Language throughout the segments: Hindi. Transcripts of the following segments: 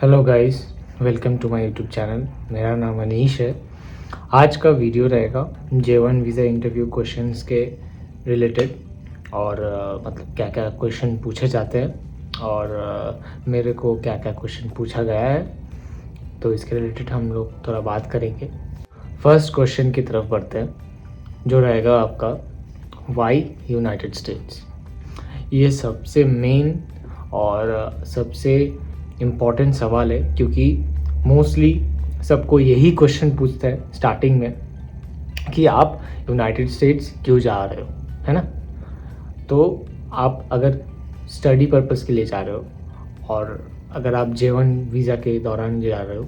Hello guys, welcome to my YouTube channel. मेरा नाम अनीश है। आज का वीडियो रहेगा J1 वीज़ा इंटरव्यू क्वेश्चंस के रिलेटेड और मतलब क्या क्या क्वेश्चन पूछे जाते हैं और मेरे को क्या क्या क्वेश्चन पूछा गया है, तो इसके रिलेटेड हम लोग थोड़ा बात करेंगे। फर्स्ट क्वेश्चन की तरफ बढ़ते हैं, जो रहेगा आपका वाई यूनाइटेड स्टेट्स। ये सबसे मेन और सबसे इम्पॉर्टेंट सवाल है, क्योंकि मोस्टली सबको यही क्वेश्चन पूछता है स्टार्टिंग में कि आप यूनाइटेड स्टेट्स क्यों जा रहे हो, है ना। तो आप अगर स्टडी पर्पस के लिए जा रहे हो और अगर आप J1 वीज़ा के दौरान जा रहे हो,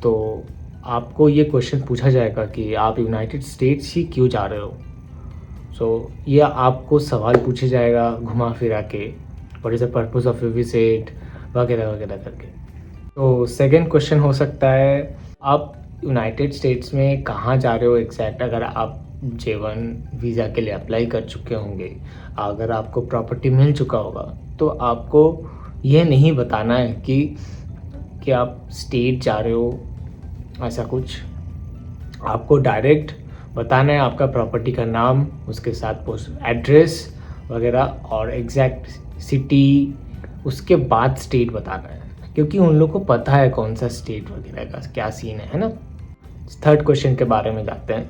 तो आपको ये क्वेश्चन पूछा जाएगा कि आप यूनाइटेड स्टेट्स ही क्यों जा रहे हो। ये आपको सवाल पूछे जाएगा घुमा फिरा के, what is the purpose of your visit वगैरह वगैरह करके। तो सेकंड क्वेश्चन हो सकता है, आप यूनाइटेड स्टेट्स में कहाँ जा रहे हो एग्जैक्ट। अगर आप J1 वीज़ा के लिए अप्लाई कर चुके होंगे, अगर आपको प्रॉपर्टी मिल चुका होगा, तो आपको ये नहीं बताना है कि आप स्टेट जा रहे हो, ऐसा कुछ। आपको डायरेक्ट बताना है आपका प्रॉपर्टी का नाम, उसके साथ पोस्ट एड्रेस वगैरह और एग्जैक्ट सिटी, उसके बाद स्टेट बताना है, क्योंकि उन लोग को पता है कौन सा स्टेट वगैरह का क्या सीन है ना। थर्ड क्वेश्चन के बारे में जाते हैं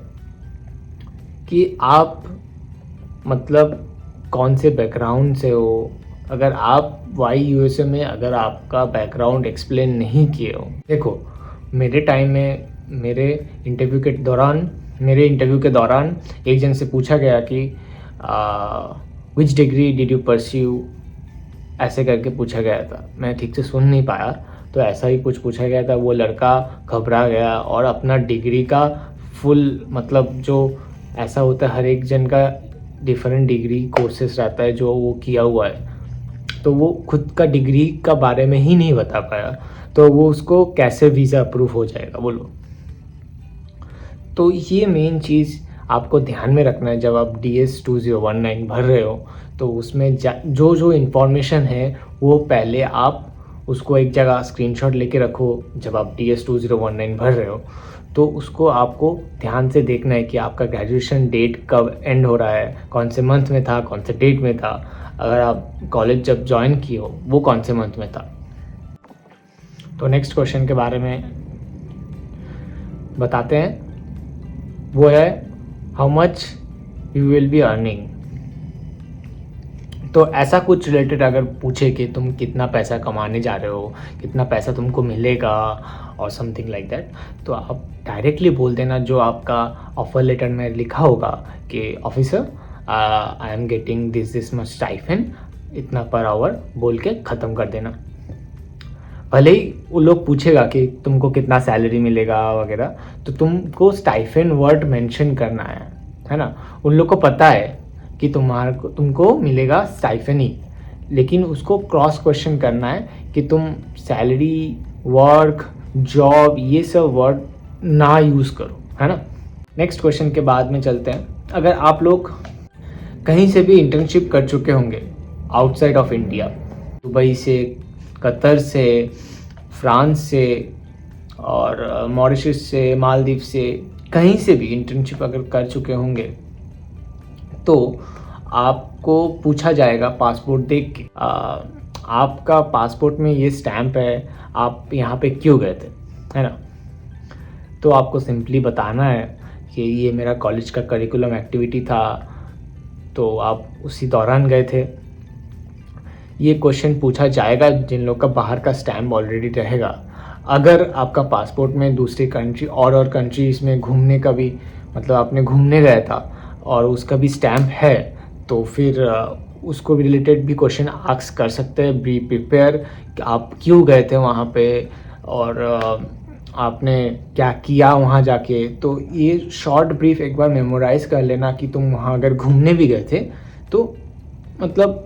कि आप मतलब कौन से बैकग्राउंड से हो। अगर आप वाई यूएसए में अगर आपका बैकग्राउंड एक्सप्लेन नहीं किए हो, देखो मेरे टाइम में मेरे इंटरव्यू के दौरान एक जन से पूछा गया कि विच डिग्री डिड यू परस्यू, ऐसे करके पूछा गया था। मैं ठीक से सुन नहीं पाया, तो ऐसा ही कुछ पूछा गया था। वो लड़का घबरा गया और अपना डिग्री का फुल, मतलब जो ऐसा होता है हर एक जन का डिफरेंट डिग्री कोर्सेस रहता है जो वो किया हुआ है, तो वो खुद का डिग्री का बारे में ही नहीं बता पाया, तो वो उसको कैसे वीज़ा अप्रूव हो जाएगा बोलो। तो ये मेन चीज़ आपको ध्यान में रखना है जब आप DS2019 भर रहे हो। तो उसमें जो जो इन्फॉर्मेशन है वो पहले आप उसको एक जगह स्क्रीनशॉट लेके रखो। जब आप DS2019 भर रहे हो तो उसको आपको ध्यान से देखना है कि आपका ग्रेजुएशन डेट कब एंड हो रहा है, कौन से मंथ में था, कौन से डेट में था। अगर आप कॉलेज जब ज्वाइन किए हो वो कौन से मंथ में था। तो नेक्स्ट क्वेश्चन के बारे में बताते हैं, वो है how much you will be earning. तो ऐसा कुछ रिलेटेड अगर पूछे कि तुम कितना पैसा कमाने जा रहे हो, कितना पैसा तुमको मिलेगा और समथिंग लाइक दैट, तो आप डायरेक्टली बोल देना जो आपका ऑफर लेटर में लिखा होगा कि officer I am getting this much stipend, इतना पर आवर बोल के ख़त्म कर देना। भले ही वो लोग पूछेगा कि तुमको कितना सैलरी मिलेगा वगैरह, तो तुमको स्टाइफेंड वर्ड मेंशन करना है ना। उन लोग को पता है कि तुमको मिलेगा स्टाइफेंड ही, लेकिन उसको क्रॉस क्वेश्चन करना है कि तुम सैलरी, वर्क, जॉब ये सब वर्ड ना यूज़ करो, है ना। नेक्स्ट क्वेश्चन के बाद में चलते हैं, अगर आप लोग कहीं से भी इंटर्नशिप कर चुके होंगे आउटसाइड ऑफ इंडिया, दुबई से, कतर से, फ्रांस से और मॉरिशस से, मालदीव से, कहीं से भी इंटर्नशिप अगर कर चुके होंगे, तो आपको पूछा जाएगा पासपोर्ट देख के आपका पासपोर्ट में ये स्टैम्प है, आप यहाँ पे क्यों गए थे, है ना। तो आपको सिंपली बताना है कि ये मेरा कॉलेज का करिकुलम एक्टिविटी था, तो आप उसी दौरान गए थे। ये क्वेश्चन पूछा जाएगा जिन लोग का बाहर का स्टैम्प ऑलरेडी रहेगा। अगर आपका पासपोर्ट में दूसरी कंट्री और कंट्रीज़ में घूमने का भी, मतलब आपने घूमने गया था और उसका भी स्टैम्प है, तो फिर उसको भी रिलेटेड भी क्वेश्चन आस्क कर सकते हैं। बी प्रिपेयर कि आप क्यों गए थे वहाँ पे और आपने क्या किया वहाँ जाके। तो ये शॉर्ट ब्रीफ एक बार मेमोराइज कर लेना कि तुम वहाँ अगर घूमने भी गए थे तो मतलब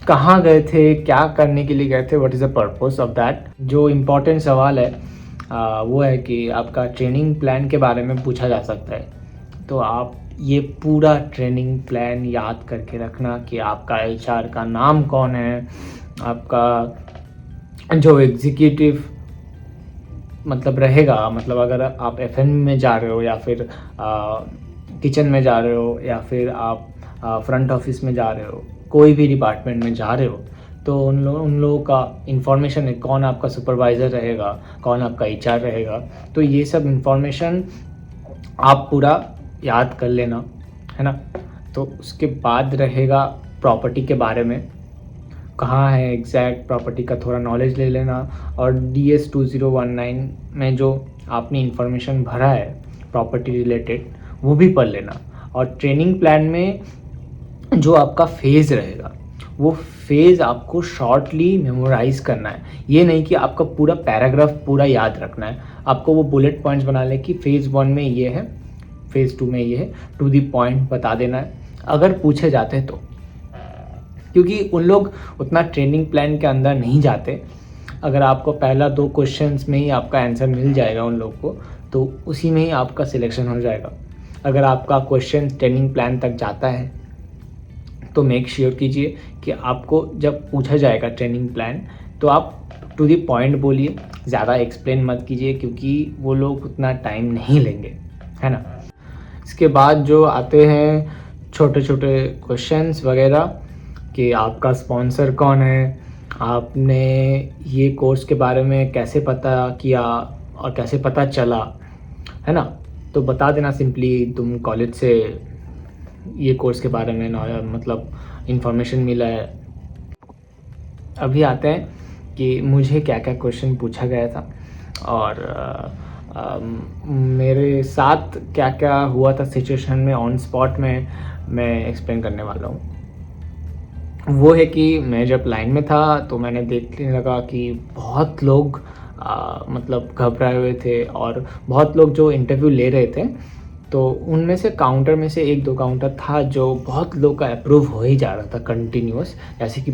कहाँ गए थे, क्या करने के लिए गए थे, what is the purpose of that. जो इम्पोर्टेंट सवाल है वो है कि आपका ट्रेनिंग प्लान के बारे में पूछा जा सकता है। तो आप ये पूरा ट्रेनिंग प्लान याद करके रखना कि आपका HR का नाम कौन है, आपका जो एग्जीक्यूटिव मतलब रहेगा, मतलब अगर आप एफएम में जा रहे हो या फिर किचन में जा रहे हो या फिर आप फ्रंट ऑफिस में जा रहे हो, कोई भी डिपार्टमेंट में जा रहे हो, तो उन लोगों का इंफॉर्मेशन है, कौन आपका सुपरवाइज़र रहेगा, कौन आपका एचआर रहेगा, तो ये सब इंफॉर्मेशन आप पूरा याद कर लेना, है ना। तो उसके बाद रहेगा प्रॉपर्टी के बारे में, कहाँ है एग्जैक्ट प्रॉपर्टी का थोड़ा नॉलेज ले लेना, और DS 2019 में जो आपने इंफॉर्मेशन भरा है प्रॉपर्टी रिलेटेड वो भी पढ़ लेना। और ट्रेनिंग प्लान में जो आपका फेज़ रहेगा वो फेज़ आपको शॉर्टली मेमोराइज करना है। ये नहीं कि आपका पूरा पैराग्राफ पूरा याद रखना है, आपको वो बुलेट पॉइंट्स बना ले कि फेज़ 1 में ये है, फेज़ 2 में ये है, टू द पॉइंट बता देना है अगर पूछे जाते हैं तो। क्योंकि उन लोग उतना ट्रेनिंग प्लान के अंदर नहीं जाते। अगर आपको पहला 2 क्वेश्चंस में ही आपका आंसर मिल जाएगा उन लोग को, तो उसी में ही आपका सिलेक्शन हो जाएगा। अगर आपका क्वेश्चन ट्रेनिंग प्लान तक जाता है तो मेक श्योर कीजिए कि आपको जब पूछा जाएगा ट्रेनिंग प्लान तो आप टू द पॉइंट बोलिए, ज़्यादा एक्सप्लेन मत कीजिए, क्योंकि वो लोग उतना टाइम नहीं लेंगे, है ना। इसके बाद जो आते हैं छोटे छोटे क्वेश्चंस वगैरह कि आपका स्पॉन्सर कौन है, आपने ये कोर्स के बारे में कैसे पता किया और कैसे पता चला, है ना। तो बता देना सिंपली तुम कॉलेज से ये कोर्स के बारे में मतलब इंफॉर्मेशन मिला है। अभी आते हैं कि मुझे क्या क्या क्वेश्चन पूछा गया था और मेरे साथ क्या क्या हुआ था सिचुएशन में ऑन स्पॉट में, मैं एक्सप्लेन करने वाला हूँ। वो है कि मैं जब लाइन में था तो मैंने देखने लगा कि बहुत लोग मतलब घबराए हुए थे और बहुत लोग जो इंटरव्यू ले रहे थे, तो उनमें से काउंटर में से 1-2 काउंटर था जो बहुत लोग का अप्रूव हो ही जा रहा था कंटिन्यूअस, जैसे कि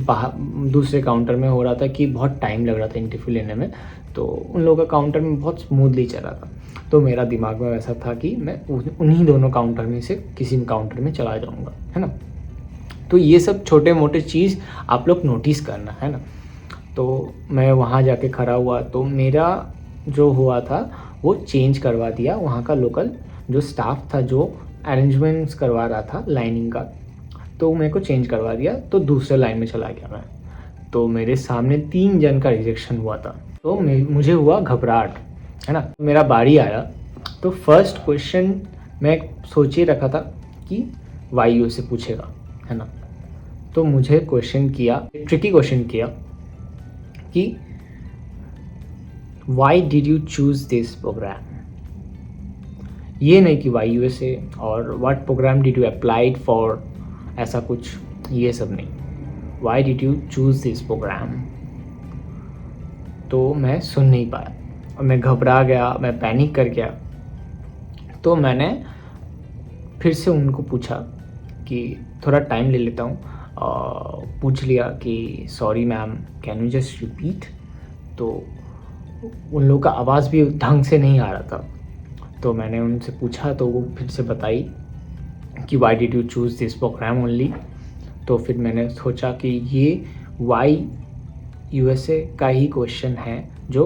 दूसरे काउंटर में हो रहा था कि बहुत टाइम लग रहा था इंटरव्यू लेने में, तो उन लोगों का काउंटर में बहुत स्मूथली चल रहा था। तो मेरा दिमाग में वैसा था कि मैं उन्हीं दोनों काउंटर में से किसी भी काउंटर में चला जाऊँगा, है ना। तो ये सब छोटे मोटे चीज़ आप लोग नोटिस करना, है ना। तो मैं वहाँ जाके खड़ा हुआ तो मेरा जो हुआ था वो चेंज करवा दिया, वहाँ का लोकल जो स्टाफ था जो अरेंजमेंट्स करवा रहा था लाइनिंग का, तो मेरे को चेंज करवा दिया, तो दूसरे लाइन में चला गया मैं। तो मेरे सामने 3 जन का रिजेक्शन हुआ था, तो मुझे हुआ घबराहट, है ना। मेरा बारी आया तो फर्स्ट क्वेश्चन मैं सोच ही रखा था कि वायु से पूछेगा, है ना। तो मुझे क्वेश्चन किया, ट्रिकी क्वेश्चन किया कि why did you choose this programme. ये नहीं कि वाई यूएसए और what programme did you applied for, ऐसा कुछ, ये सब नहीं, why did you choose this programme. तो मैं सुन नहीं पाया और मैं घबरा गया, मैं पैनिक कर गया। तो मैंने फिर से उनको पूछा कि थोड़ा टाइम ले लेता हूँ, पूछ लिया कि sorry ma'am can you just repeat. तो उन लोगों का आवाज़ भी ढंग से नहीं आ रहा था, तो मैंने उनसे पूछा तो वो फिर से बताई कि why did you choose this programme only. तो फिर मैंने सोचा कि ये वाई यूएसए का ही क्वेश्चन है जो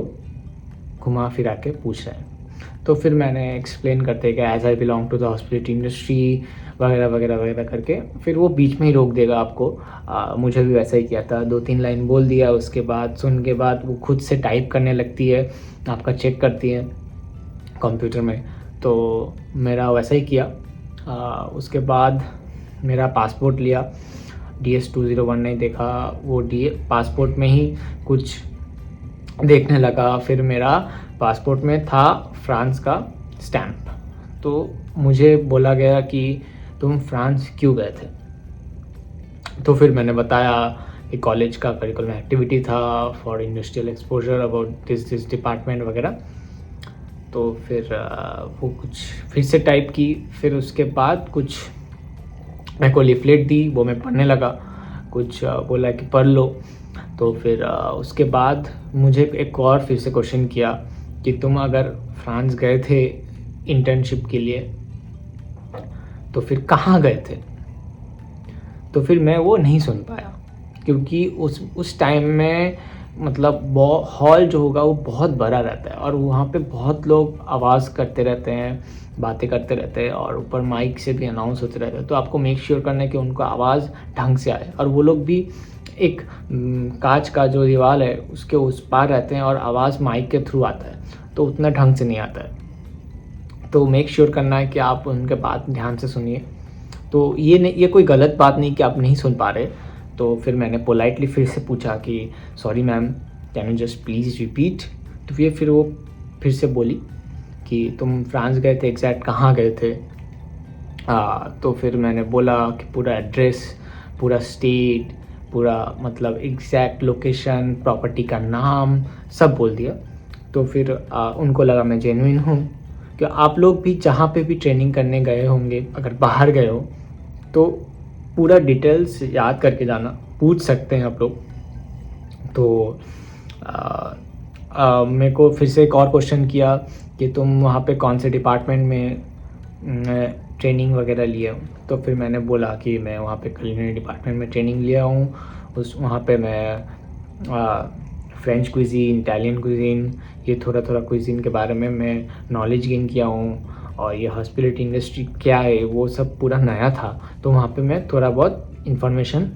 घुमा फिरा के पूछ रहे हैं। तो फिर मैंने एक्सप्लेन करते गया as I belong to the hospitality industry वगैरह वगैरह वगैरह करके, फिर वो बीच में ही रोक देगा आपको। मुझे भी वैसा ही किया था, 2-3 लाइन बोल दिया, उसके बाद सुन के बाद वो खुद से टाइप करने लगती है, आपका चेक करती है कंप्यूटर में। तो मेरा वैसा ही किया। उसके बाद मेरा पासपोर्ट लिया, DS 2019 देखा, वो पासपोर्ट में ही कुछ देखने लगा। फिर मेरा पासपोर्ट में था फ्रांस का स्टैम्प, तो मुझे बोला गया कि तुम फ्रांस क्यों गए थे। तो फिर मैंने बताया कि कॉलेज का करिकुलम एक्टिविटी था for industrial exposure about this department वगैरह। तो फिर वो कुछ फिर से टाइप की, फिर उसके बाद कुछ मेरे को लिफलेट दी, वो मैं पढ़ने लगा, कुछ बोला कि पढ़ लो। तो फिर उसके बाद मुझे एक और फिर से क्वेश्चन किया कि तुम अगर फ्रांस गए थे इंटर्नशिप के लिए तो फिर कहाँ गए थे। तो फिर मैं वो नहीं सुन पाया, क्योंकि उस टाइम में मतलब हॉल जो होगा वो बहुत बड़ा रहता है और वहाँ पे बहुत लोग आवाज़ करते रहते हैं, बातें करते रहते हैं और ऊपर माइक से भी अनाउंस होते रहते हैं। तो आपको मेक श्योर करना है कि उनका आवाज़ ढंग से आए और वो लोग भी एक कांच का जो दीवार है उसके उस पार रहते हैं और आवाज़ माइक के थ्रू आता है, तो उतना ढंग से नहीं आता है। तो मेक श्योर करना है कि आप उनके बात ध्यान से सुनिए। तो ये कोई गलत बात नहीं कि आप नहीं सुन पा रहे। तो फिर मैंने पोलाइटली फिर से पूछा कि sorry ma'am, can you just please repeat. तो फिर वो फिर से बोली कि तुम फ्रांस गए थे, एग्जैक्ट कहाँ गए थे। तो फिर मैंने बोला कि पूरा एड्रेस, पूरा स्टेट, पूरा मतलब एग्जैक्ट लोकेशन, प्रॉपर्टी का नाम सब बोल दिया। तो फिर उनको लगा मैं जेन्युइन हूँ। कि आप लोग भी जहाँ पे भी ट्रेनिंग करने गए होंगे, अगर बाहर गए हो तो पूरा डिटेल्स याद करके जाना, पूछ सकते हैं आप लोग। तो मेरे को फिर से एक और क्वेश्चन किया कि तुम वहाँ पे कौन से डिपार्टमेंट में ट्रेनिंग वगैरह लिए हो। तो फिर मैंने बोला कि मैं वहाँ पे कुलिनरी डिपार्टमेंट में ट्रेनिंग लिया हूँ। वहाँ पे मैं फ्रेंच क्विज़ीन, इटालियन क्विज़ीन, ये थोड़ा क्विज़ीन के बारे में मैं नॉलेज गेन किया हूँ। और ये हॉस्पिटैलिटी इंडस्ट्री क्या है वो सब पूरा नया था, तो वहाँ पे मैं थोड़ा बहुत इन्फॉर्मेशन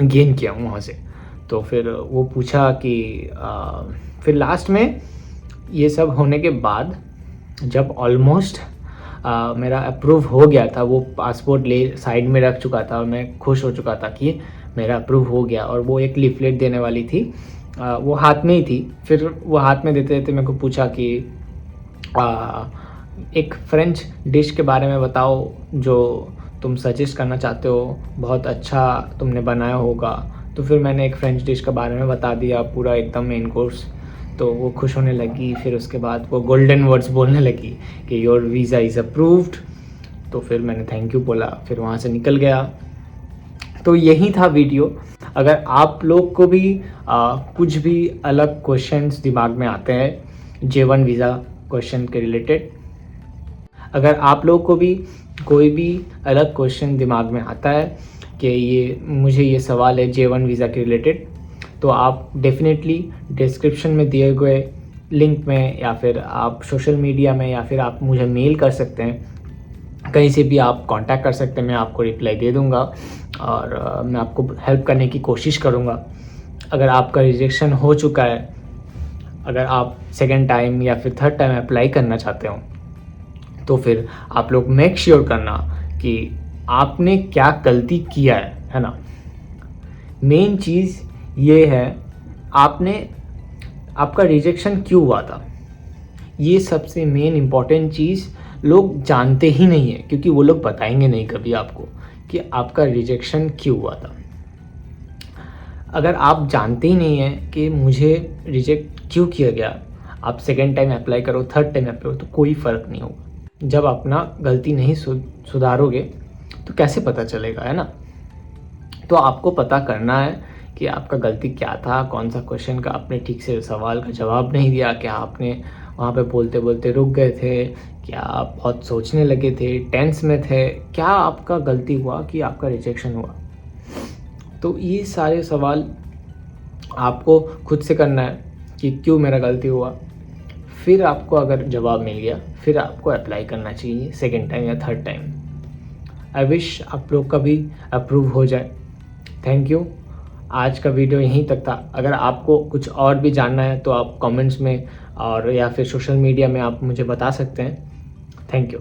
गेन किया हूँ वहाँ से। तो फिर वो पूछा कि फिर लास्ट में ये सब होने के बाद जब ऑलमोस्ट मेरा अप्रूव हो गया था, वो पासपोर्ट ले साइड में रख चुका था और मैं खुश हो चुका था कि मेरा अप्रूव हो गया, और वो एक लीफलेट देने वाली थी, वो हाथ में ही थी। फिर वो हाथ में देते देते मेरे को पूछा कि एक फ्रेंच डिश के बारे में बताओ जो तुम सजेस्ट करना चाहते हो, बहुत अच्छा तुमने बनाया होगा। तो फिर मैंने एक फ्रेंच डिश के बारे में बता दिया, पूरा एकदम मेन कोर्स। तो वो खुश होने लगी। फिर उसके बाद वो गोल्डन वर्ड्स बोलने लगी कि योर वीज़ा इज़ अप्रूव्ड। तो फिर मैंने थैंक यू बोला, फिर वहाँ से निकल गया। तो यही था वीडियो। अगर आप लोग को भी कुछ भी अलग क्वेश्चंस दिमाग में आते हैं J1 वीज़ा क्वेश्चन के रिलेटेड, अगर आप लोग को भी कोई भी अलग क्वेश्चन दिमाग में आता है कि मुझे ये सवाल है J1 वीज़ा के रिलेटेड, तो आप डेफिनेटली डिस्क्रिप्शन में दिए गए लिंक में या फिर आप सोशल मीडिया में या फिर आप मुझे मेल कर सकते हैं, कहीं से भी आप कांटेक्ट कर सकते हैं। मैं आपको रिप्लाई दे दूंगा और मैं आपको हेल्प करने की कोशिश करूंगा। अगर आपका रिजेक्शन हो चुका है, अगर आप सेकेंड टाइम या फिर थर्ड टाइम अप्लाई करना चाहते हो, तो फिर आप लोग मेक श्योर करना कि आपने क्या गलती किया है ना। मेन चीज़ ये है, आपका रिजेक्शन क्यों हुआ था, ये सबसे मेन इम्पॉर्टेंट चीज़ लोग जानते ही नहीं है, क्योंकि वो लोग बताएंगे नहीं कभी आपको कि आपका रिजेक्शन क्यों हुआ था। अगर आप जानते ही नहीं हैं कि मुझे रिजेक्ट क्यों किया गया, आप सेकेंड टाइम अप्लाई करो, थर्ड टाइम अप्लाई करो, तो कोई फ़र्क नहीं होगा। जब अपना गलती नहीं सुधारोगे तो कैसे पता चलेगा, है ना। तो आपको पता करना है कि आपका गलती क्या था, कौन सा क्वेश्चन का आपने ठीक से सवाल का जवाब नहीं दिया, क्या आपने वहाँ पे बोलते बोलते रुक गए थे, क्या आप बहुत सोचने लगे थे, टेंस में थे, क्या आपका गलती हुआ कि आपका रिजेक्शन हुआ। तो ये सारे सवाल आपको खुद से करना है कि क्यों मेरा गलती हुआ। फिर आपको अगर जवाब मिल गया, फिर आपको अप्लाई करना चाहिए सेकेंड टाइम या थर्ड टाइम। आई विश आप लोग का भी अप्रूव हो जाए। Thank you. आज का वीडियो यहीं तक था। अगर आपको कुछ और भी जानना है तो आप कमेंट्स में और या फिर सोशल मीडिया में आप मुझे बता सकते हैं। Thank you.